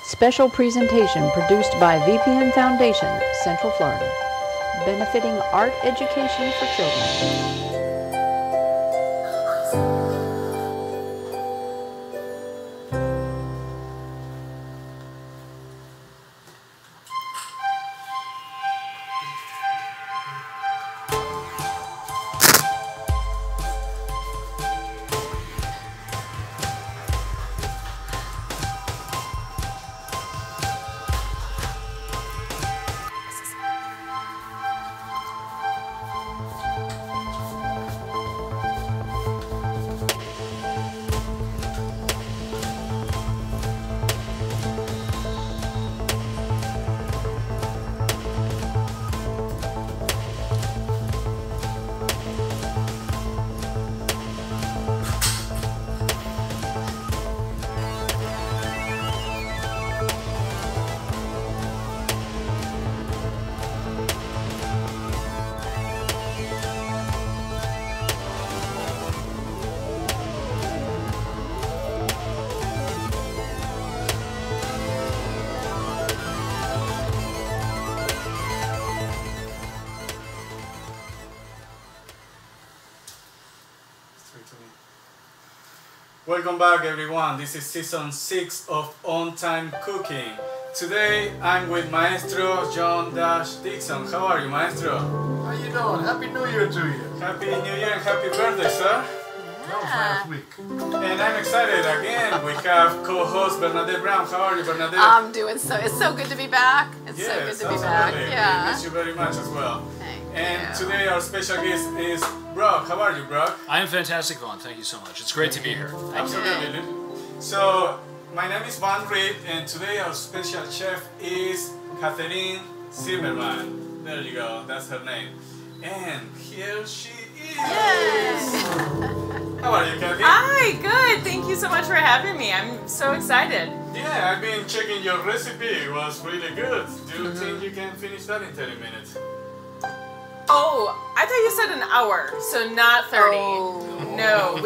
Special presentation produced by VPN Foundation, Central Florida, benefiting art education for children. Welcome back everyone, this is season 6 of On Time Cooking. Today I'm with Maestro John Dixon. How are you, Maestro? How you doing? Happy New Year to you. Happy New Year and happy birthday, sir. That was last week. And I'm excited again. We have co-host Bernadette Brown. How are you, Bernadette? I'm doing so. It's so good to be back. It's so good to be back. Yeah. We miss you very much as well. And today our special guest is Brock. How are you, Brock? I am fantastic, Vaughn. Thank you so much. It's great to be here. Absolutely. So, my name is Van Reed, and today our special chef is Katherine Zimmerman. There you go. That's her name. And here she is. Yes. How are you, Kathy? Hi, good. Thank you so much for having me. I'm so excited. Yeah, I've been checking your recipe. It was really good. Do you think you can finish that in 30 minutes? Oh, I thought you said an hour, so not 30. Oh. No,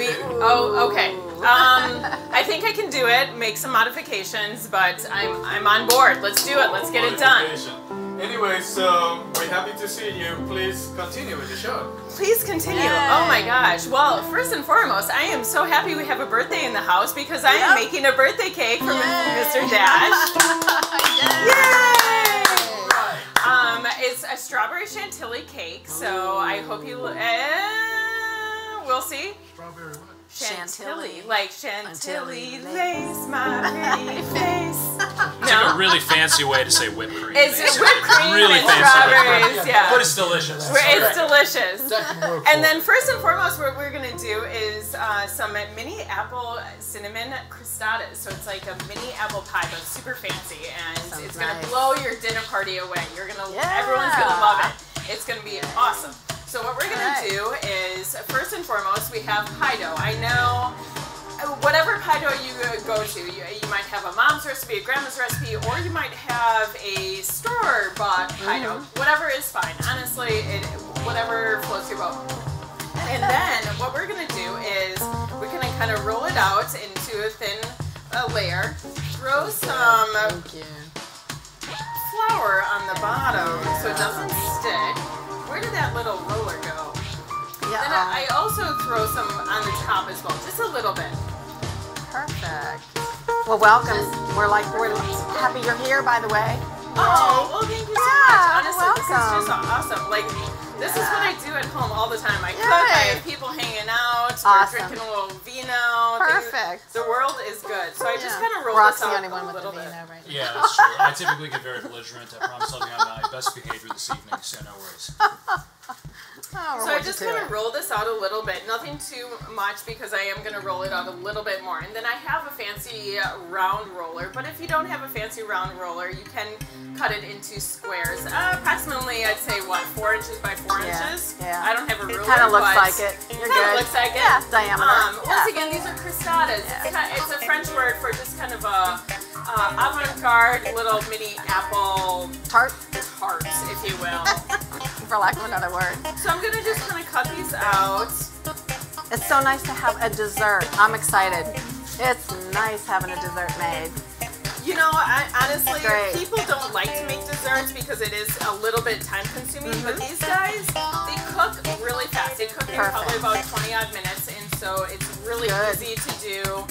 okay. I think I can do it, make some modifications, but I'm on board. Let's do it. Let's get it done. Anyway, so we're happy to see you. Please continue with the show. Please continue. Yay. Oh my gosh. Well, first and foremost, I am so happy we have a birthday in the house because I am making a birthday cake for Mr. Dash. Yay! It's a strawberry chantilly cake, so I hope you. We'll see. Strawberry what? Chantilly, like chantilly lace my pretty face. It's like a really fancy way to say whipped cream. It's whipped cream really and fancy strawberries, yeah. But it's delicious. It's delicious. That can work And for then it. first and foremost, what we're gonna do is some mini apple cinnamon crostadas. So it's like a mini apple pie, but super fancy, and Sounds it's gonna nice. blow your dinner party away. Everyone's gonna love it. It's gonna be awesome. So what we're gonna do is, first and foremost, we have pie dough. I know whatever pie dough you go to, you might have a mom's recipe, a grandma's recipe, or you might have a store-bought pie dough. Whatever is fine. Honestly, whatever floats your boat. And then what we're gonna do is we're gonna kind of roll it out into a thin layer. Throw some flour on the bottom so it doesn't stick. Where did that little roller go? Yeah. Then I also throw some on the top as well, just a little bit. Perfect. Well, welcome. We're happy you're here, by the way. Oh, well, thank you so much. Honestly, this is welcome. just awesome. Like, this is what I do at home all the time. I cook, I have people hanging out, we're drinking a little vino. Perfect. The world is good. So I just kind of roll Brock's this out the only one a with the little vino bit. right now. Yeah, that's true. I typically get very belligerent. I promise I'll be on my best behavior this evening, so no worries. Oh, So I just kind of roll this out a little bit, nothing too much because I am going to roll it out a little bit more. And then I have a fancy round roller, but if you don't have a fancy round roller, you can cut it into squares. Approximately, I'd say, what, 4 inches by 4 inches? Yeah. I don't have a ruler, It kind of looks but like it. You're good. looks like it. Yeah, diameter. Once again, these are crostadas. It's a French word for just kind of a avant-garde little mini apple Tart, tart, if you will. for lack of another word. So I'm gonna just kind of cut these out. It's so nice to have a dessert. I'm excited. It's nice having a dessert made. You know, honestly, Great. people don't like to make desserts because it is a little bit time consuming, but these guys, they cook really fast. They cook in probably about 20 odd minutes, and so it's really easy to do.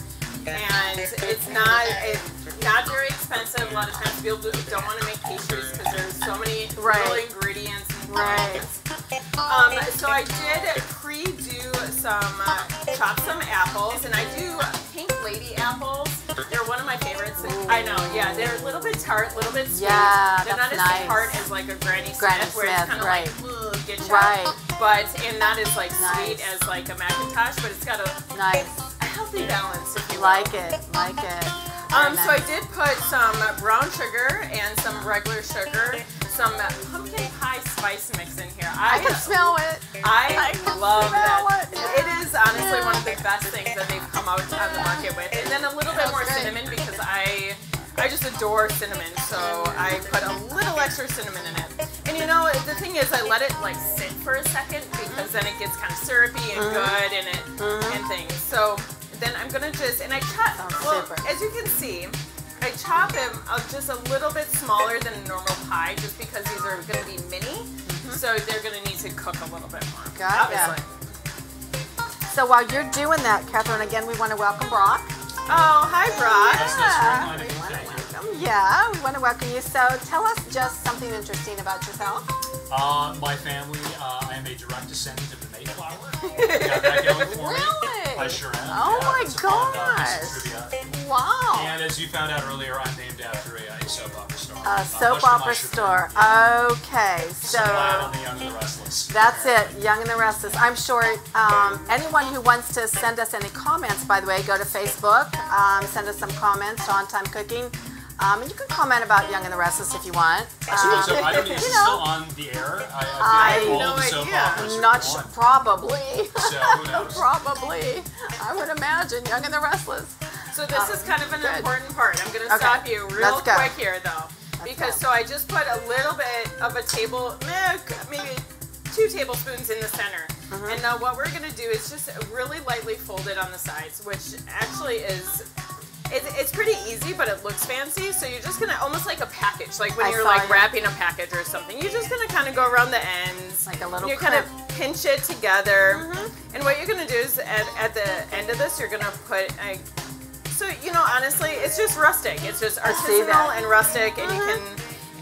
And it's not very expensive. A lot of times people don't want to make pastries because there's so many little ingredients and things. So I did pre-do chop some apples, and I do pink lady apples. They're one of my favorites. I know, yeah, they're a little bit tart, a little bit sweet. Yeah, they're not as tart as like a Granny Smith, where it's kind of like, get you. But, and not as like sweet as like a Macintosh, but it's got a healthy balance, if you will. Like it. So I did put some brown sugar and some regular sugar, some pumpkin pie spice mix in here. I can smell it. I love that. It is honestly one of the best things that they've come out on the market with. And then a little bit more cinnamon because I just adore cinnamon, so I put a little extra cinnamon in it. And you know, the thing is, I let it like sit for a second because then it gets kind of syrupy and good and things. So then I'm gonna and I chop, as you can see, I chop them just a little bit smaller than a normal pie just because these are gonna be mini. So they're gonna need to cook a little bit more, obviously. So while you're doing that, Catherine, again, we want to welcome Brock. Oh, hi, Brock. Yeah, we want to welcome you. So tell us just something interesting about yourself. My family, I am a direct descendant of the Mayflower. Got that going for me. I sure am. Oh my gosh. Wow. And as you found out earlier, I'm named after a soap opera star. A soap opera star. Okay, so on the Young and the Restless. That's it, Young and the Restless. I'm sure anyone who wants to send us any comments, by the way, go to Facebook, send us some comments on Time Cooking. You can comment about Young and the Restless if you want. So I don't know, is it still on the air? I have no idea. Not sure. Probably. So who knows? Probably. I would imagine Young and the Restless. So this is kind of an important part. I'm going to stop you real quick here, though. Because so I just put a little bit of a maybe 2 tablespoons in the center. And now what we're going to do is just really lightly fold it on the sides, which actually is... It's pretty easy, but it looks fancy. So you're just gonna almost like a package, like when you're like wrapping a package or something. You're just gonna kind of go around the ends, like a little. You're kind of pinch it together, and what you're gonna do is at the end of this, you're gonna put a. So you know, honestly, it's just rustic. It's just artisanal and rustic, and you can.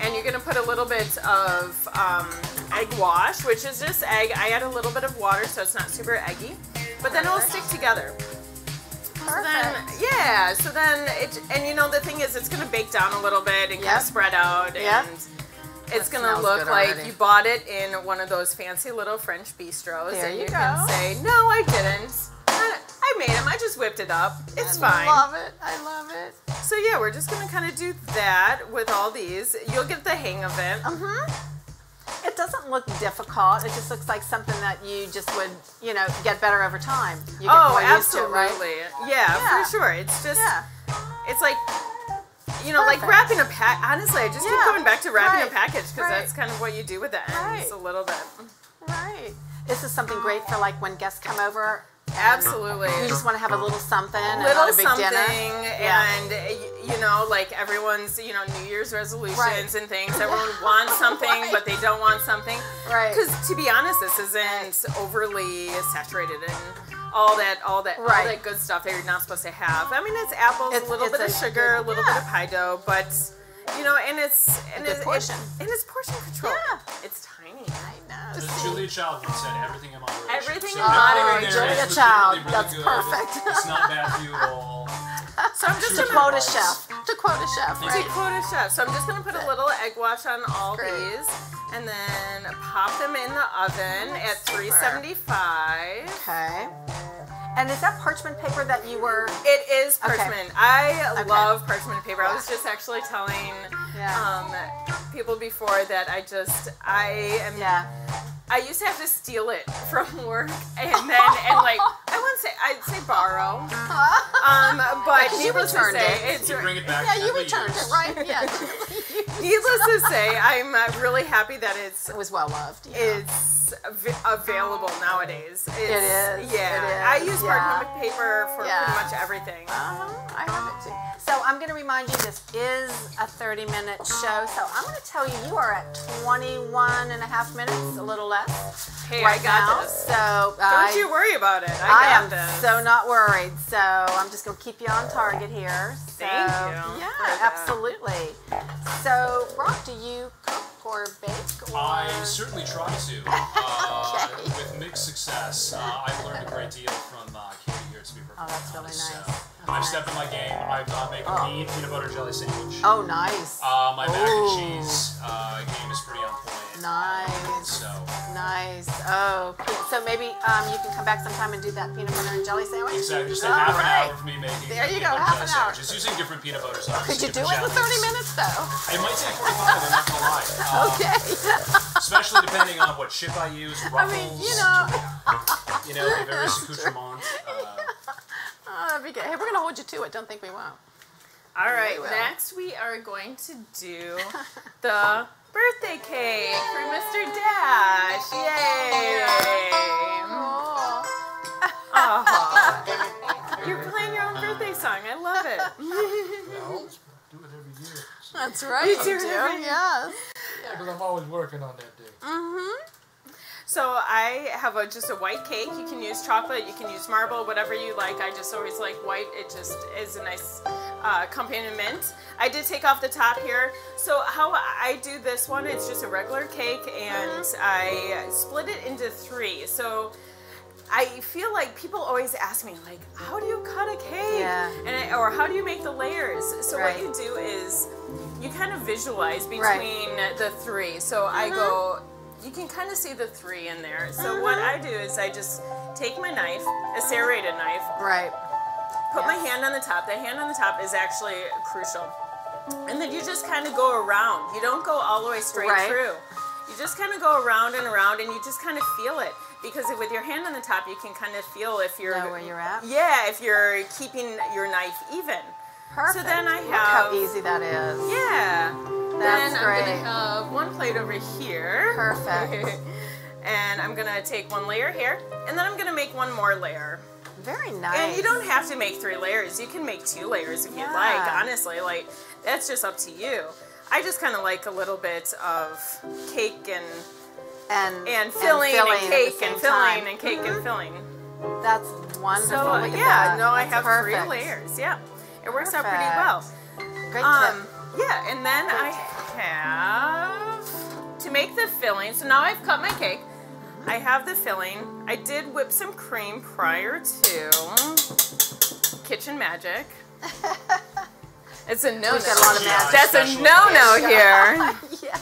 And you're gonna put a little bit of egg wash, which is just egg. I add a little bit of water, so it's not super eggy, but then it'll stick together. So then and you know the thing is it's gonna bake down a little bit and kind of spread out and it's gonna look like you bought it in one of those fancy little French bistros. There and you can say, no, I didn't. I made them, I just whipped it up. It's fine. I love it. I love it. So yeah, we're just gonna kind of do that with all these. You'll get the hang of it. It doesn't look difficult. It just looks like something that you just would, you know, get better over time. You get more used to it, right? Yeah, for sure. It's just, it's like, you know, like wrapping a pack. Honestly, I just keep coming back to wrapping a package because that's kind of what you do with the ends a little bit. Right. This is something great for like when guests come over. Absolutely. You just want to have a little something, not a big dinner. And you know, like everyone's, you know, New Year's resolutions and things. Everyone wants something, but they don't want something. Right. Because to be honest, this isn't overly saturated in all that good stuff that you're not supposed to have. I mean, it's apples, a little bit of sugar, a little bit of pie dough, but you know, and it's portion control. Yeah. It's tiny. I know. As Julia Child once said, everything in moderation. Everything in moderation. Julia Child, really that's good. perfect. It's not bad for you at all. So I'm just to quote a chef. To quote a chef, right? To quote a chef. So I'm just going to put a little egg wash on all these and then pop them in the oven at 375. Okay. And is that parchment paper that you were... It is parchment. I love parchment paper. I was just actually telling people before that I used to have to steal it from work and then, and like, I'd say borrow. But you needless to returned say, it. it's You bring it back. Yeah, you gently returned it, used. right? Yeah. needless to say, I'm really happy that It was well loved. Yeah. it's available nowadays. It is. Yeah, It is, I use yeah. parchment paper for Yeah. pretty much everything. I have it too. So I'm going to remind you this is a 30-minute show. So I'm going to tell you you are at 21 and a half minutes, a little less. Hey, right I got now. this. So Don't you worry about it. I I got am this. so not worried. So I'm just going to keep you on target here. So, Thank you Yeah, for that. absolutely. So, Brock, do you cook or bake? Or... I certainly try to. With mixed success. I've learned a great deal from Katie here, to be perfectly Oh, that's really honest. nice. So, That's I've nice. stepped in my game. I've made a mean peanut butter jelly sandwich. Oh, nice. My mac and Ooh. cheese game is pretty on point. Nice. So, Nice. Oh, so maybe you can come back sometime and do that peanut butter and jelly sandwich? exactly. Just a All half an right. hour of me making There you peanut go, butter half jelly an hour. sandwiches using different peanut butter sauces. Could you do it different in 30 jellies. minutes, though? It might take 45, I'm not gonna lie. Okay. Especially depending on what chip I use, I ruffles, mean, the various accoutrements. That'd be good. Hey, we're going to hold you to it. Don't think we won't. All right, We will. next we are going to do the birthday cake for Mr. Dash. Yay! Aw. You're playing your own birthday song. I love it. I always do it every year. So, That's right. You do it every year. Yes. because I'm always working on that day. So I have just a white cake. You can use chocolate, you can use marble, whatever you like. I just always like white. It just is a nice accompaniment. I did take off the top here. So how I do this one, it's just a regular cake and I split it into 3. So I feel like people always ask me, like, how do you cut a cake? Yeah. Or how do you make the layers? So Right. what you do is you kind of visualize between the 3. So I go, you can kind of see the 3 in there. So what I do is I just take my knife, a serrated knife, Right. put my hand on the top. The hand on the top is actually crucial. And then you just kind of go around. You don't go all the way straight Right. through. You just kind of go around and around and you just kind of feel it. Because with your hand on the top, you can kind of feel if you're... Know where you're at? Yeah, if you're keeping your knife even. Perfect. So then I Look how have... easy that is. Yeah. That's then great. I'm going to have one plate over here. Perfect. And I'm going to take one layer here. And then I'm going to make one more layer. Very nice. And you don't have to make 3 layers. You can make 2 layers if you'd like. Honestly, like, that's just up to you. I just kind of like a little bit of cake and filling and cake and filling and cake and filling. That's wonderful. So Look at yeah, that. no, I That's have perfect. 3 layers. Yeah, it works out pretty Perfect. well. Great tip. Yeah, and then I have to make the filling. So now I've cut my cake. I have the filling. I did whip some cream prior to Kitchen Magic. It's a no-no. We've got a lot of magic. That's a no-no here. Yeah.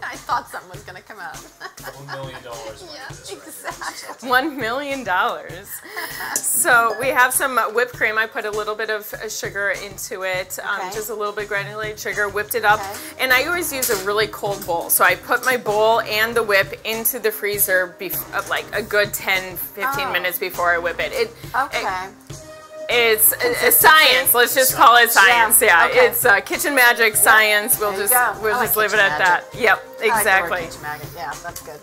I thought something was going to come out. $1 million. Yeah, exactly. $1 million. So we have some whipped cream. I put a little bit of sugar into it, Okay. just a little bit granulated sugar, whipped it up. Okay. And I always use a really cold bowl. So I put my bowl and the whip into the freezer like a good 10, 15 minutes before I whip it. Okay. It's a science. Let's just call it science. Yeah, Okay. it's Kitchen Magic science. We'll There you just go. we'll I like just leave it Kitchen at that. Yep, I like the word exactly. kitchen maggot. Yeah, that's good.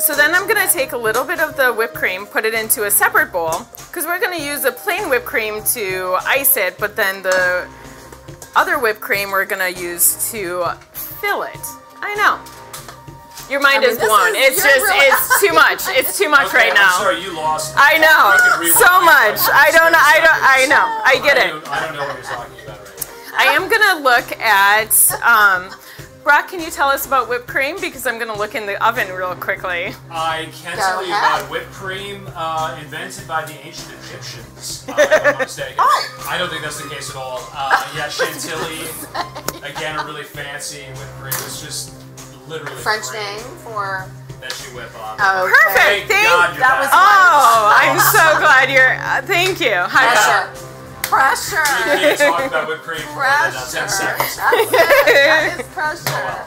So then I'm going to take a little bit of the whipped cream, put it into a separate bowl, because we're going to use a plain whipped cream to ice it, but then the other whipped cream we're going to use to fill it. I know. Your mind is blown. It's too much. It's too much right now. I'm sorry, you lost. I know. So much. I know. I get it. I don't know what you're talking about right now. I am going to look at... Brock, can you tell us about whipped cream? Because I'm going to look in the oven real quickly. I can Go tell you ahead. about whipped cream invented by the ancient Egyptians, if I'm not mistaken. I don't think that's the case at all. Yeah, chantilly, again, a really fancy whipped cream. It's just literally French cream name for... that you whip on. Okay. Perfect. Thank God you're That back. was Oh, I'm so glad you're... thank you. Hi, Pressure. Pressure. We can't talk about whipped cream for more than 10 seconds. That's it. That is pressure.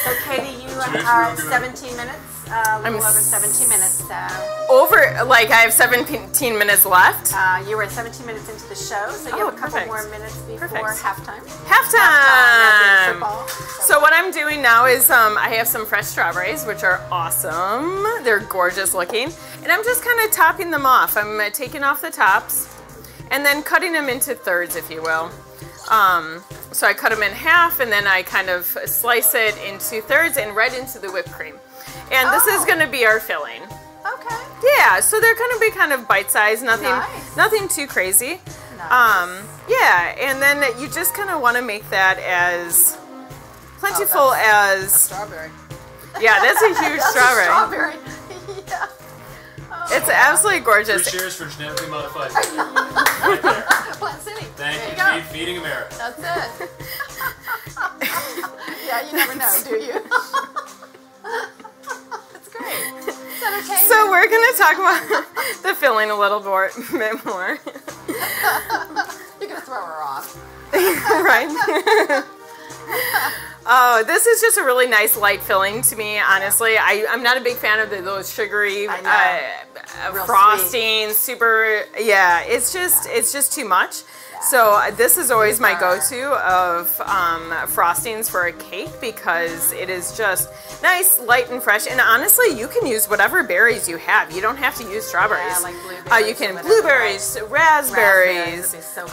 So, Katie, you are Smooth, at smooth, 17 minutes A little over 17 minutes, so. Over, like I have 17 minutes left. You were 17 minutes into the show, so you have a couple more minutes before halftime. Halftime! Football. So what I'm doing now is I have some fresh strawberries, which are awesome. They're gorgeous looking. And I'm just kind of topping them off. I'm taking off the tops and then cutting them into thirds, if you will. So I cut them in half and then I kind of slice it into thirds and right into the whipped cream. And this is going to be our filling. Okay. Yeah, so they're going to be kind of bite-sized, nothing too crazy. Nice. Yeah, and then you just kind of want to make that as plentiful as... Strawberry. Yeah, that's a huge strawberry. Strawberry. Yeah. It's absolutely gorgeous. 3 cheers for genetically modified. Right there. Plant City. Thank There you. Feeding America. That's it. Yeah, you never know, do you? That's great. It's entertaining. So we're going to talk about the filling a little bit more. You're going to throw her off. Right? Oh, this is just a really nice light filling to me, honestly. I'm not a big fan of those sugary frostings, super, yeah, it's just too much. So this is always my go-to of frostings for a cake because it is just nice, light, and fresh. And honestly, you can use whatever berries you have. You don't have to use strawberries. Yeah, like blueberries. You can blueberries, raspberries. Would be so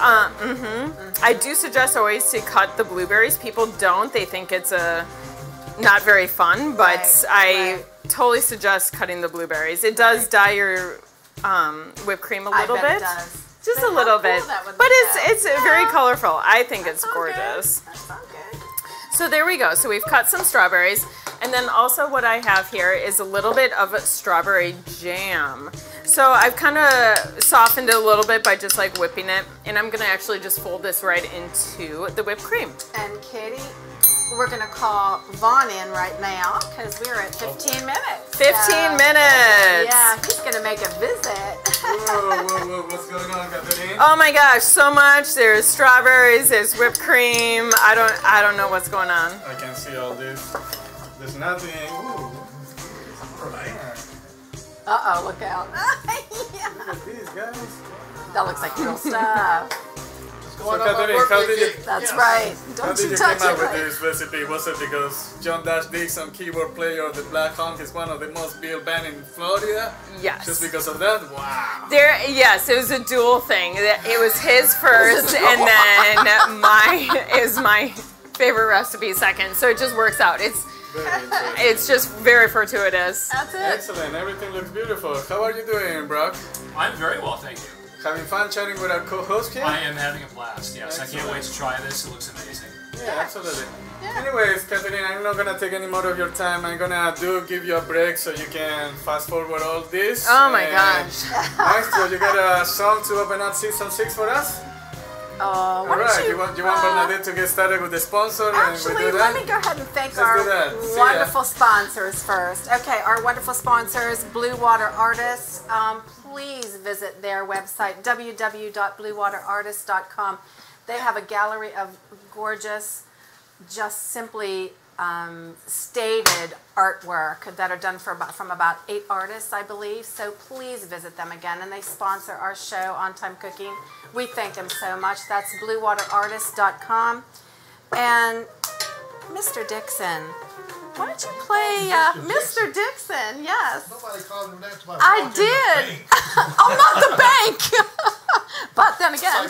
I do suggest always to cut the blueberries. People don't. They think it's not very fun, but I totally suggest cutting the blueberries. It does dye your whipped cream a little bit. It does. Just a little bit, but it's very colorful. I think it's gorgeous. That sounds good. So there we go. So we've cut some strawberries, and then also what I have here is a little bit of strawberry jam. So I've kind of softened it a little bit by just like whipping it, and I'm gonna actually just fold this right into the whipped cream. And Katie, we're gonna call Vaughn in right now because we're at 15 minutes. 15 minutes. Yeah, he's gonna make a visit. Whoa, what's going on, Katherine? Oh my gosh, so much. There's strawberries, there's whipped cream. I don't know what's going on. I can see all this. There's nothing. Ooh. Uh-oh, look out. Yeah. Look at these guys. That looks like real stuff. So Katherine, how did you? That's right. How Don't did you you touch come it. up with this recipe? Was it because John Dash Dixon, keyboard player of the Black Hawk, is one of the most built band in Florida? Yes. Just because of that? Wow. Yes, it was a dual thing. It was his first, and then it was my favorite recipe second. So it just works out. It's just very fortuitous. That's it. Excellent. Everything looks beautiful. How are you doing, Brock? I'm very well, thank you. Having fun chatting with our co-host here? I am having a blast, yes. Excellent. I can't wait to try this. It looks amazing. Yeah, absolutely. Yeah. Anyways, Katherine, I'm not gonna take any more of your time. I'm gonna give you a break so you can fast forward all this. Oh my gosh. Maestro, you got a song to open up season 6 for us? Oh, All right, you want Bernadette to get started with the sponsor Actually, and we do let that? me go ahead and thank Let's do our that. See ya. wonderful sponsors first. Okay, our wonderful sponsors, Blue Water Artists. Please visit their website, www.bluewaterartists.com. They have a gallery of gorgeous, just simply stated artwork that are done from about 8 artists, I believe. So please visit them again. And they sponsor our show, On Time Cooking. We thank them so much. That's bluewaterartists.com. And Mr. Dixon, why don't you play Mr. Dixon? Yes. Nobody called him that. I did. Oh, not the bank. But then again. I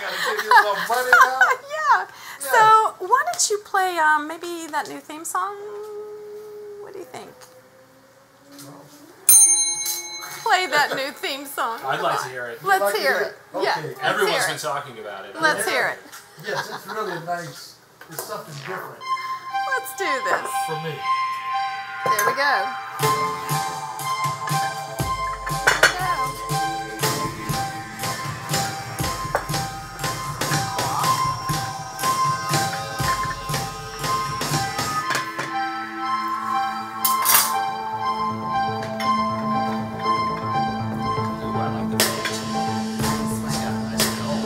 gotta give you some money now. Yeah. So why don't you play maybe that new theme song? What do you think? Play that new theme song. I'd like to hear it. Let's Like to hear hear it. it? Yeah. Okay. Let's Everyone's hear been it. talking about it. Let's hear it. Yes, it's really nice. It's something different Let's do this. for me. There we go. Ooh, I like the bass. It's got a nice build.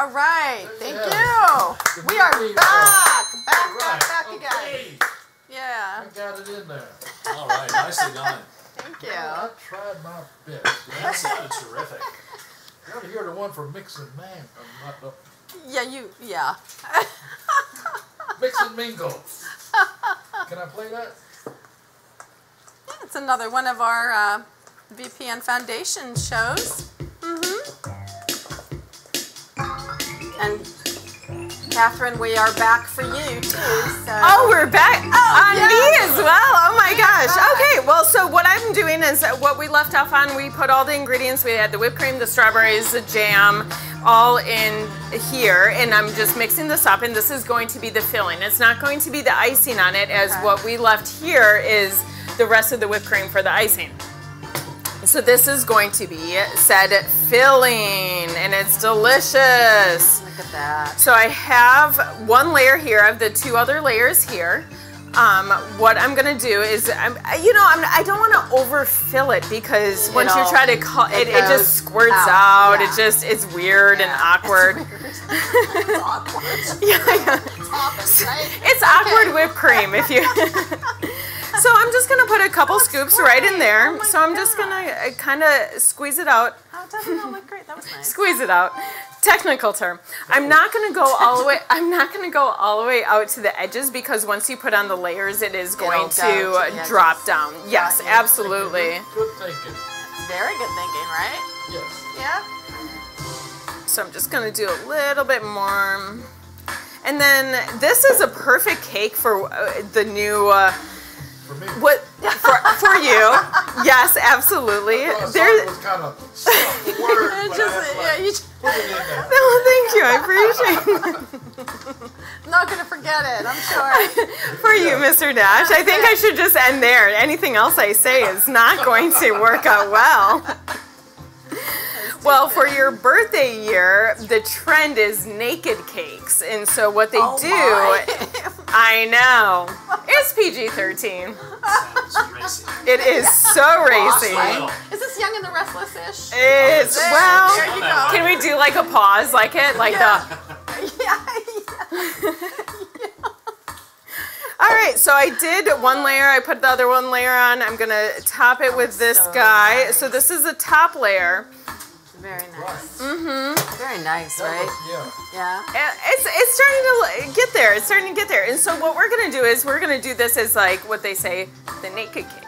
All right. Thank Yeah. you. We are All back right. again. Okay. Yeah. I got it in there. All right, nicely done. Thank you. I tried my best. That sounded terrific. You ought to hear the one for Mix and Man. Yeah. Mix and Mingle. Can I play that? It's another one of our VPN Foundation shows. And Catherine, we are back for you too. So. Oh, we're back on yes. me as well. Oh my gosh. back. Okay, well, so what I'm doing is what we left off on, we put all the ingredients. We had the whipped cream, the strawberries, the jam, all in here. And I'm just mixing this up. And this is going to be the filling. It's not going to be the icing on it, as what we left here is the rest of the whipped cream for the icing. So this is going to be said filling, and it's delicious. Look at that. So I have one layer here. I have the two other layers here. What I'm gonna do is, I don't want to overfill it because once you try to it just squirts out. Yeah. It's weird and awkward. It's awkward. Yeah. It's right? It's awkward whipped cream if you. So I'm just gonna put a couple scoops right in there. Oh my So I'm just gonna kind of squeeze it out. Oh, it doesn't look great. That was nice. Squeeze it out. Technical term. I'm not gonna go all the way. I'm not gonna go all the way out to the edges because once you put on the layers, it is going It'll go to to the drop edges. down. Yes, Got you. absolutely. Good thinking. Very good thinking, right? Yes. Yeah. So I'm just gonna do a little bit more. And then this is a perfect cake for the new. For me. What for you? Yes, absolutely. I thought There. it was kind of soft word, It's but just, I was like, yeah, you just, put it in there. No, thank you. I appreciate it. I'm not gonna forget it. I'm sure. For you, Mr. Dash. I think I should just end there. Anything else I say is not going to work out well. Well, for your birthday year, the trend is naked cakes. And so what they do, I know, it's PG-13. Sounds racy. It is so racy. Well, Is this Young and the Restless-ish? It's, There well, you go. can we do like a pause like it? Like the... Yeah. All right, so I did one layer. I put the other one layer on. I'm going to top it with this so guy. nice. So this is the top layer. Very nice. Very nice, right? Yeah. Yeah. It's starting to get there. It's starting to get there. And so what we're going to do is we're going to do this as like what they say, the naked cake.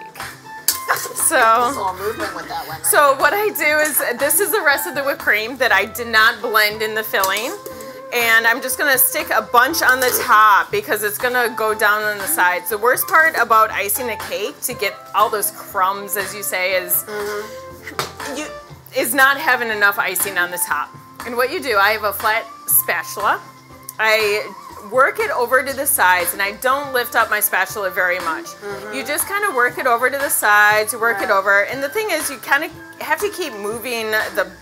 Just a little movement with that one. Right? So what I do is this is the rest of the whipped cream that I did not blend in the filling. And I'm just gonna stick a bunch on the top because it's gonna go down on the sides. The worst part about icing a cake to get all those crumbs, as you say, is not having enough icing on the top. And what you do, I have a flat spatula. I work it over to the sides, and I don't lift up my spatula very much. You just kind of work it over to the sides, work it over. And the thing is, you kind of have to keep moving the.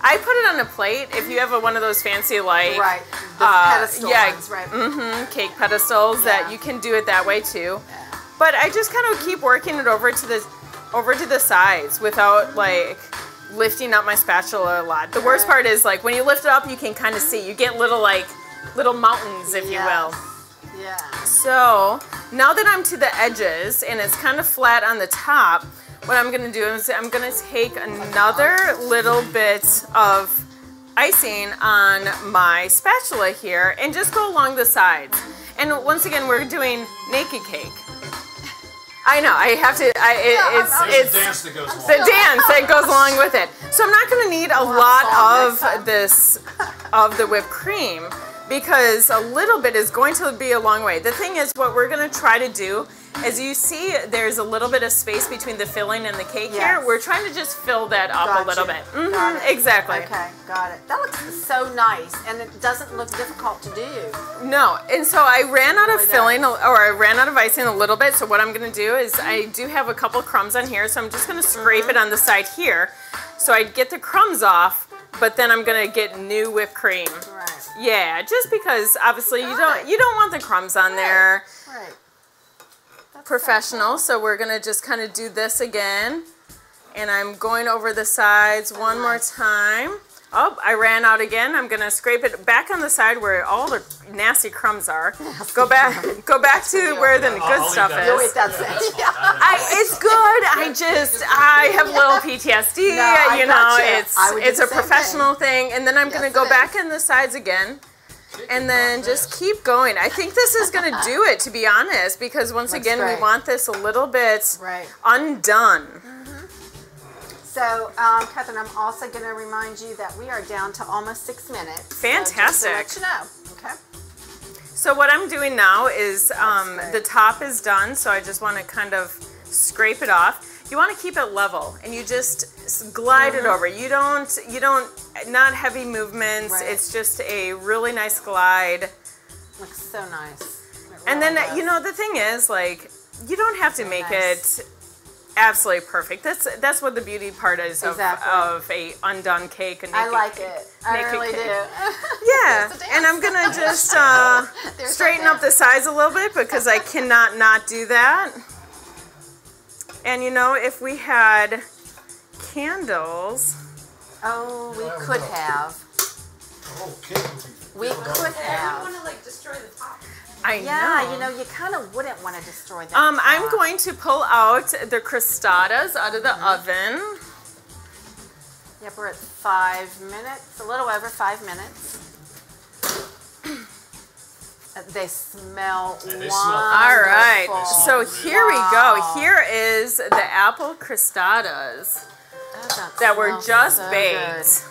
I put it on a plate. If you have one of those fancy like Right. The pedestal yeah, ones, right? cake pedestals, that you can do it that way too. Yeah. But I just kind of keep working it over to the sides without like lifting up my spatula a lot. The worst part is like when you lift it up, you can kind of see. You get little mountains, if you will. Yeah. So now that I'm to the edges and it's kind of flat on the top, what I'm gonna do is I'm gonna take another little bit of icing on my spatula here and just go along the sides. And once again, we're doing naked cake. I know, I have to, there's a dance that goes along. the dance that goes along with it. So I'm not gonna need a lot of the whipped cream because a little bit is going to be a long way. The thing is, what we're gonna try to do, as you see, there's a little bit of space between the filling and the cake here. We're trying to just fill that up a little bit. Got it. Exactly. Okay, got it. That looks so nice, and it doesn't look difficult to do. No, and so I ran out of really filling, or I ran out of icing a little bit, so what I'm gonna do is I do have a couple crumbs on here, so I'm just gonna scrape it on the side here, so I get the crumbs off, but then I'm gonna get new whipped cream. Right. Yeah, just because obviously you don't want the crumbs on there. Right. That's Professional, so we're gonna just kind of do this again, and I'm going over the sides one more time. Oh, I ran out again. I'm gonna scrape it back on the side where all the nasty crumbs are. Go back to where the good stuff is. You'll eat that It's good. I have little PTSD. No, you know, gotcha. it's a professional thing. And then I'm gonna go back in the sides again, and then just keep going. I think this is gonna do it, to be honest, because once again we want this a little bit undone. So, Katherine, I'm also going to remind you that we are down to almost 6 minutes. Fantastic. So just to let you know, okay? So what I'm doing now is the top is done, so I just want to kind of scrape it off. You want to keep it level, and you just glide it over. You don't, not heavy movements. Right. It's just a really nice glide. Looks so nice. And then, you know, the thing is, like, you don't have to make it absolutely perfect. That's what the beauty part is of a undone cake. I like it. I really do. Yeah, and I'm gonna just straighten up the sides a little bit because I cannot not do that. And you know, if we had candles. Oh, we could have. We could have. I know. Yeah, you know, you kind of wouldn't want to destroy that. I'm going to pull out the crostadas out of the oven. Yep, we're at 5 minutes, a little over 5 minutes. They smell wonderful. All right, so here we go. Here is the apple crostadas that were just baked.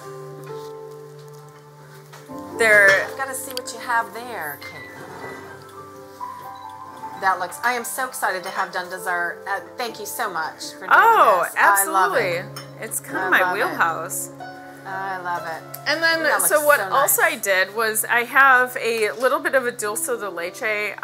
I've got to see what you have there, Kate. That looks, I am so excited to have done dessert. Thank you so much for doing this. Absolutely. I love it. It's kind of my wheelhouse. I love it. And then, so what else I did was I have a little bit of a dulce de leche,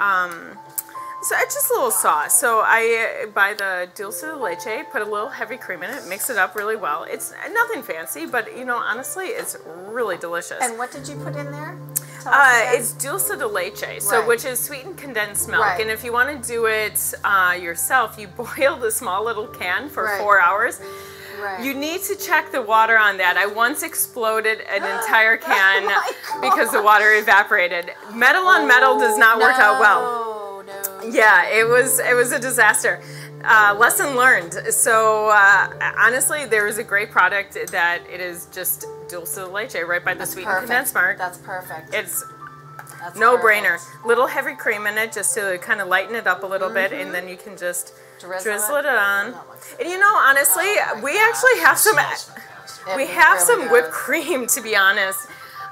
so it's just a little sauce. So I buy the dulce de leche, put a little heavy cream in it, mix it up really well. It's nothing fancy, but you know, honestly, it's really delicious. And what did you put in there? It's dulce de leche, so which is sweetened condensed milk. And if you want to do it yourself, you boil the small little can for 4 hours. You need to check the water on that. I once exploded an entire can because the water evaporated. Metal on metal does not work out well. Yeah, it was a disaster. Lesson learned. So honestly, there is a great product that it is just dulce de leche right by the sweetened condensed milk. That's perfect. It's no-brainer. Little heavy cream in it just to kind of lighten it up a little bit, and then you can just drizzle it on. And you know, honestly, we actually have some whipped cream, to be honest.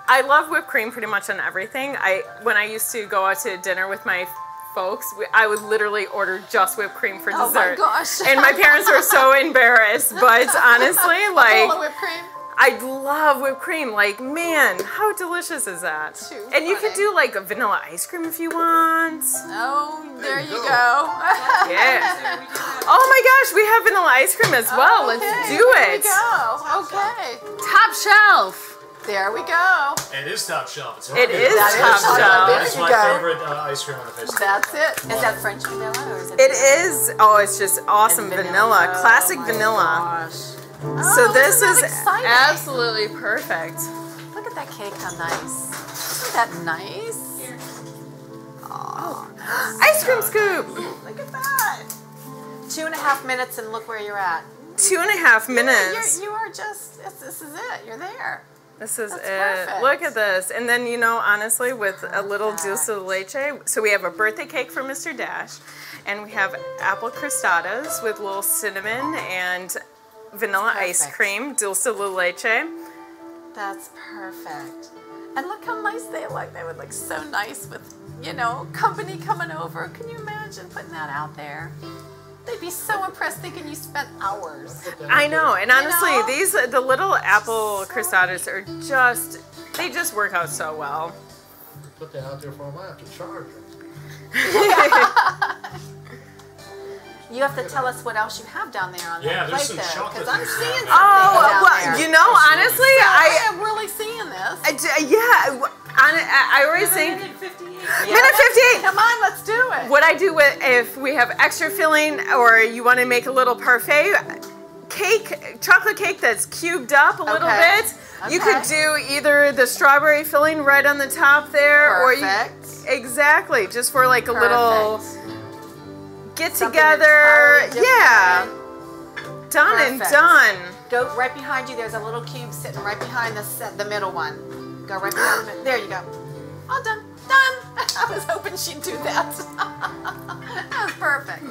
I love whipped cream pretty much on everything. When I used to go out to dinner with my folks, I would literally order just whipped cream for dessert. Oh my gosh. And my parents were so embarrassed, but honestly, like, whipped cream. I love whipped cream. Like, man, how delicious is that? And you could do like a vanilla ice cream if you want. Oh, there you go. Yeah. Oh my gosh, we have vanilla ice cream as well. Let's do it. There we go. Okay. Top shelf. There we go. It is top shelf. It is top shelf. That's my favorite ice cream on the face. That's it. Is that French vanilla or is it? It is. Oh, it's just awesome vanilla. Classic vanilla. Gosh. So this is absolutely perfect. Look at that cake, how nice. Isn't that nice? Oh, ice cream scoop. Look at that. 2.5 minutes and look where you're at. 2.5 minutes. You are just, this is it. You're there. This is That's it. perfect. Look at this. And then, you know, honestly, with a little dulce de leche, so we have a birthday cake for Mr. Dash, and we have apple crostadas with little cinnamon and vanilla ice cream, dulce de leche. That's perfect. And look how nice they look. They would look so nice with, you know, company coming over. Can you imagine putting that out there? They'd be so impressed thinking you spent hours. I know, and honestly, the little apple crostadas are they just work out so well. Put that out there for them, I have to charge them. You have to tell us what else you have down there on that there's plate some there, chocolate because I'm things seeing down something Oh, down well, there. you know, honestly, I am really seeing this. I always think Minute 58. minute 58. Come on, let's do it. What I do if we have extra filling or you want to make a little parfait cake, chocolate cake that's cubed up a little bit, You could do either the strawberry filling right on the top there, Perfect. or exactly, just for like a little get Something together. entirely Yeah. Done Perfect. and done. Go right behind you. There's a little cube sitting right behind the middle one. Go right behind the middle. There you go. All done. Done. I was hoping she'd do that. That was perfect.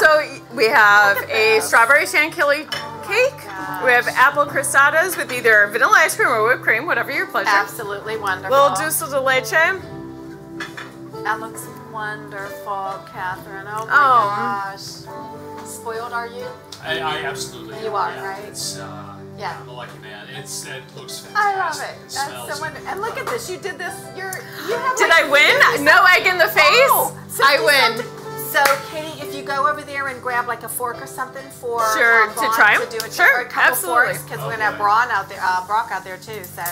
So we have Look at a this. strawberry chantilly cake. We have apple crostadas with either vanilla ice cream or whipped cream, whatever your pleasure. Absolutely wonderful. Little dulce de leche. That looks wonderful, Catherine. Oh my gosh. Spoiled, are you? I absolutely. You are, yeah, right? It's Yeah. I'm a lucky man. It looks fantastic. I love it. It That's smells so wonderful. And look at this. You did this. You have. Did like I win? 50 No egg in the face? Oh, I 50 win. something. So, Katie, if you go over there and grab like a fork or something for Sure, to Vaughn try 'em? to do it, Sure, or a couple absolutely. forks, because we're gonna have Brock out there too. So,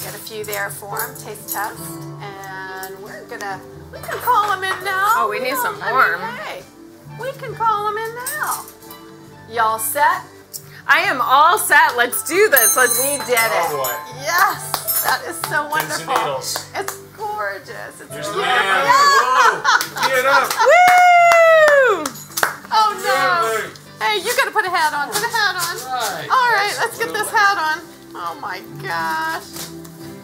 get a few there for him. Taste test, and we can call him in now. Oh, we need some more. Hey, we can call him in now. Y'all set? I am all set. Let's do this. We did it. Oh boy. Yes, that is so Pins and wonderful. needles. It's gorgeous. It's Here's the beautiful. man. Whoa! Get up! Woo! Oh no! Yeah, Hey, you gotta put a hat on. Put a hat on. Right. All right, let's get this hat on. Oh my gosh!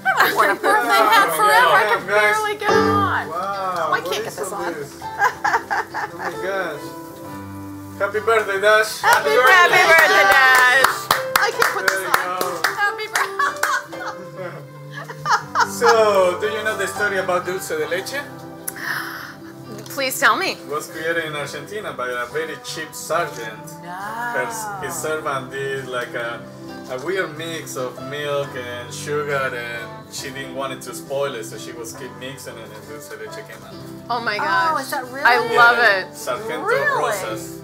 I haven't worn a birthday hat forever. I can barely get it on. wow. I can't get this on. Oh my gosh. Happy birthday, Dash. Happy Happy birthday, Dash. I can't put There this you on. go. Happy birthday. So, do you know the story about dulce de leche? Please tell me. It was created in Argentina by a very cheap sergeant. His servant did like a weird mix of milk and sugar, and she didn't want it to spoil it, so she was keep mixing it, and dulce de leche came out. Oh my gosh. Oh, is that really? I love it. Sargento Really? Rosas.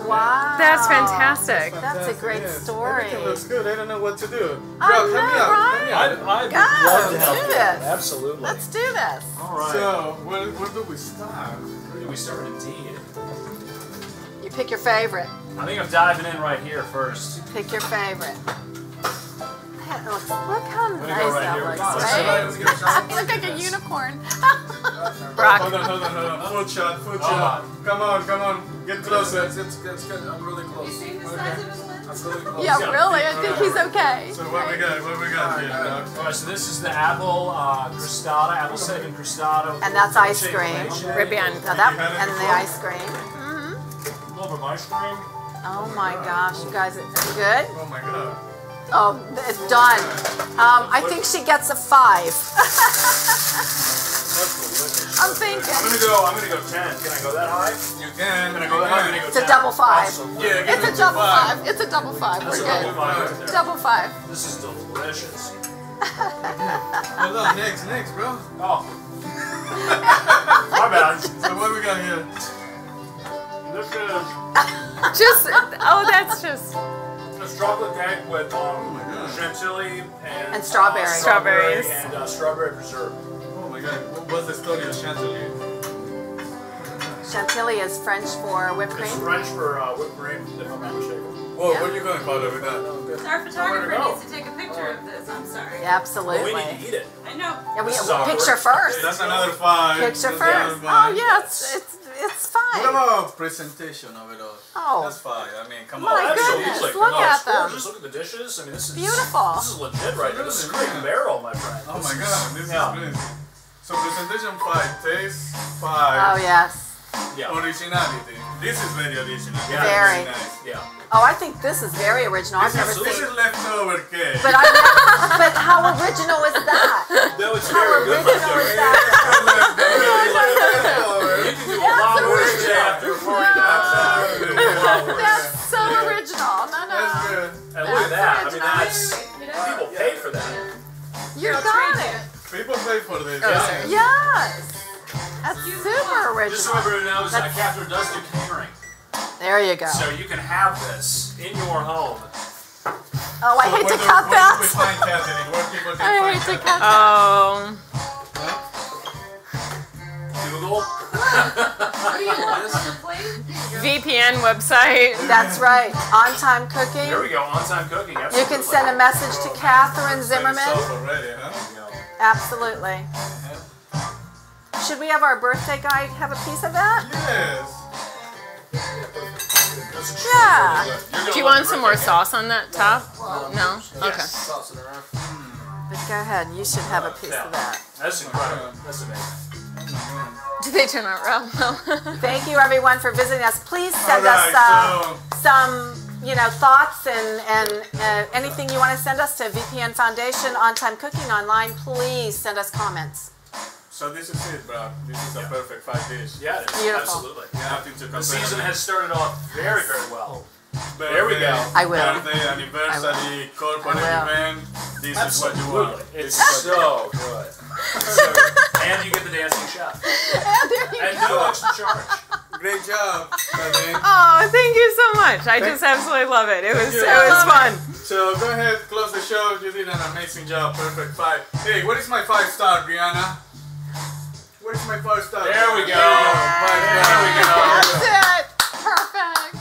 Wow. That's fantastic. That's a great Yes. story. Everything looks good. I don't know what to do. I Bro, know, help me out. right? Help me out. I'd Go, love to help do you. this. Absolutely. Let's do this. All right. So, where do we start? Where do we start indeed? You pick your favorite. I think I'm diving in right here first. Pick your favorite. That looks, look how gonna nice go right that here. looks, Let's right? Let's get started. You look like a unicorn. Brock. Hold on. Foot shot. Hold Come on. Get closer. It's good. I'm really close. Oh, I'm really close. Yeah, really. I think he's okay. So what we got here? All right, so this is the apple crostada, apple cinnamon crostada. And that's ice Chicken cream. leche. Ribbon. Now that and the ice cream. A little bit of ice cream. Oh my gosh, you guys, is it good? Oh my god. Oh, it's done. I think she gets a 5. I'm thinking. I'm gonna go 10. Can I go that high? You can. Can I go that high? I'm gonna go It's a 10. double 5. Awesome. Yeah, give It's it a double 5. 5. It's a double 5. That's We're a double good. 5 right there. Double 5. This is delicious. Hold on, next, bro. Oh. My bad. So what we got here? This is That's just a chocolate cake with chantilly And strawberry. Strawberries. and strawberry preserve. Oh my god. What's the story of chantilly? Chantilly is French for whipped It's cream. French for whipped cream, if I'm not mistaken. Whoa, where are you going, Father, with that? our photographer needs to take a picture of this. I'm sorry. Yeah, absolutely. We need to eat it. I know. Yeah, This is our picture first. first. That's another 5. Picture That's another first. 5. Oh yeah, it's What fine. about presentation of it all? Oh. That's 5. I mean, come My on. Absolutely. goodness, No, look at it's them. gorgeous. Look at the dishes. I mean, this is Beautiful. This is legit right here. This is Crate and Barrel, my friend. Oh This my is- god, this yeah. is crazy. So presentation 5, taste 5, Oh yes. Yeah. originality. This is very original. Yeah. Very. nice. Yeah. Oh, I think this is very original. I've never This seen. is leftover cake. But but how original is that? No, it's How very good. original is that? You can do a lot worse today after a party. That's so original. No. That's good. And look at that. I mean, That's that's people pay for that. You got it. People pay for this. Yes. That's super Just so original. everyone knows, Catherine does do catering, There you go. so you can have this in your home. Oh, I hate to cut Where do we that. find Katherine? Where people can I find hate to Katherine? cut that. Oh. Google. What do you want on the plate? VPN website. That's right. On Time Cooking. There we go. On time cooking. You can send a message to Katherine Zimmerman. Already, huh? Absolutely. Should we have our birthday guy have a piece of that? Yes. Yeah. Do you want some more sauce on that top? No? Okay. Sauce it around. But go ahead. You should have a piece of that. That's incredible. That's amazing. Do they turn out well? Thank you, everyone, for visiting us. Please send us some, thoughts and anything you want to send us to VPN Foundation, On Time Cooking Online. Please send us comments. So this is it, bro. This is a perfect 5 dish. Yeah, Beautiful. absolutely. Nothing to compare. The season has started off very, very well. Birthday, There we go. I will. Birthday, anniversary, corporate I will. event. This is what you want. It's This is so what good. And you get the dancing chef. And no extra charge. Great job, Katherine. Oh, thank you so much. I just absolutely love it. It was fun. So go ahead, close the show. You did an amazing job. Perfect 5. Hey, what is my 5-star, Brianna? What is my 5-star? There we go. There we go. That's it. Perfect.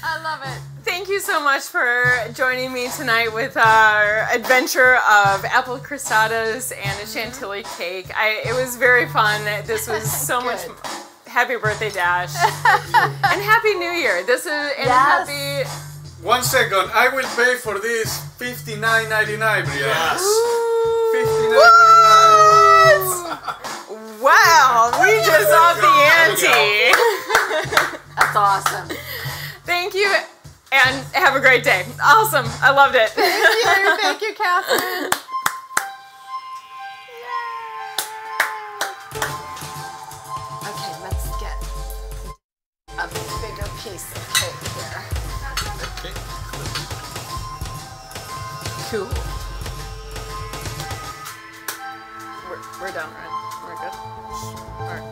I love it. Thank you so much for joining me tonight with our adventure of apple crostadas and a chantilly cake. It was very fun. This was so much. Happy birthday, Dash, and Happy New Year. This is happy. 1 second. I will pay for this $59.99, Brianna. Yes. $59.99. Wow, we just upped the ante. That's awesome. Thank you, and have a great day. Awesome. I loved it. Thank you, Katherine. Okay, let's get a bigger piece of cake here. Cool. We're done, right? We're good. All right.